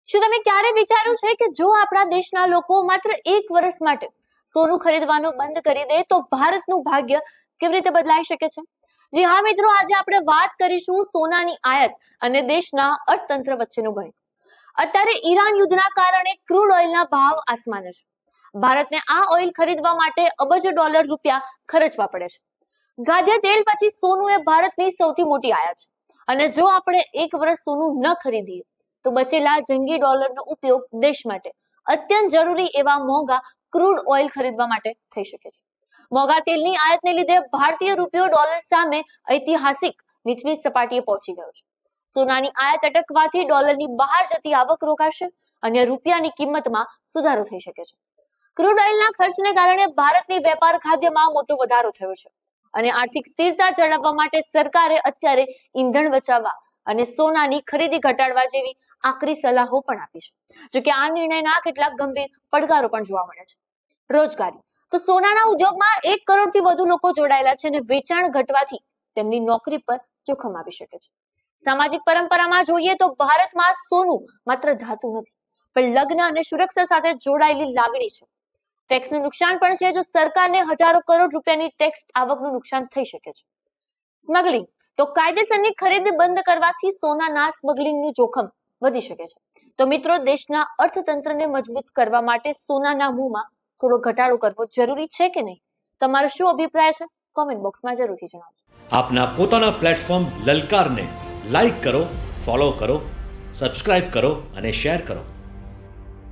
શું તમે ક્યારે વિચાર્યું છે કે જો આપણા દેશના લોકો માત્ર 1 વર્ષ માટે સોનું ખરીદવાનું બંધ કરી દે તો ભારતનું ભાગ્ય કેવી રીતે બદલાઈ શકે છે? જી હા મિત્રો, આજે આપણે વાત કરીશું સોનાની આયાત અને દેશના અર્થતંત્ર વચ્ચેનું ગણિત. અત્યારે ઈરાન યુદ્ધના કારણે ક્રૂડ ઓઇલના ભાવ આસમાને છે. ભારતને આ ઓઇલ ખરીદવા માટે અબજો ડોલર રૂપિયા ખર્ચવા પડે છે. ગાધ્ય તેલ પછી સોનું એ ભારતની સૌથી મોટી આયાત છે અને જો આપણે 1 વર્ષ સોનું ન ખરીદીએ તો બચેલા જંગી ડોલરનો ઉપયોગ દેશ માટે અત્યંત જરૂરી એવા મોંઘા ક્રૂડ ઓઇલ ખરીદવા માટે થઈ શકે છે. મોંઘા તેલની આયાતને લીધે ભારતીય રૂપિયો ડોલર સામે ઐતિહાસિક નીચલી સપાટીએ પહોંચી ગયો છે. સોનાની આયાત અટકવાથી ડોલરની બહાર જતી આવક રોકાશે અને રૂપિયાની કિંમતમાં સુધારો થઈ શકે છે. ક્રૂડ ઓઇલના ખર્ચને કારણે ભારતની વેપાર ખાદ્યમાં મોટો વધારો થયો છે અને આર્થિક સ્થિરતા જાળવવા માટે સરકારે અત્યારે ઈંધણ બચાવવા અને સોનાની ખરીદી ઘટાડવા જેવી આકરી સલાહો પણ આપી છે. જોકે આ નિર્ણયના કેટલાક ગંભીર પડકારો પણ જોવા મળે છે. રોજગારી તો સોનાના ઉદ્યોગમાં 1 કરોડથી વધુ લોકો જોડાયેલા છે અને વેચાણ ઘટવાથી તેમની નોકરી પર જોખમ આવી શકે છે. સામાજિક પરંપરામાં જોઈએ તો ભારતમાં સોનું માત્ર ધાતુ નથી પણ લગ્ન અને સુરક્ષા સાથે જોડાયેલી લાગણી છે. ટેક્સનું નુકસાન પણ છે. જો સરકારને હજારો કરોડ રૂપિયાની ટેક્સ આવકનું નુકસાન થઈ શકે છે. સ્મગલિંગ તો કાયદેસરની ખરીદી બંધ કરવાથી સોનાના સ્મગલિંગનું જોખમ વધી શકે છે. તો મિત્રો, દેશના અર્થતંત્રને મજબૂત કરવા માટે સોનાના મોંમાં થોડો ઘટાડો કરવો જરૂરી છે કે નહીં? તમારો શું અભિપ્રાય છે? કોમેન્ટ બોક્સમાં જરૂરથી જણાવજો. આપના પોતાના પ્લેટફોર્મ લલકારને લાઈક કરો, ફોલો કરો, સબસ્ક્રાઇબ કરો અને શેર કરો.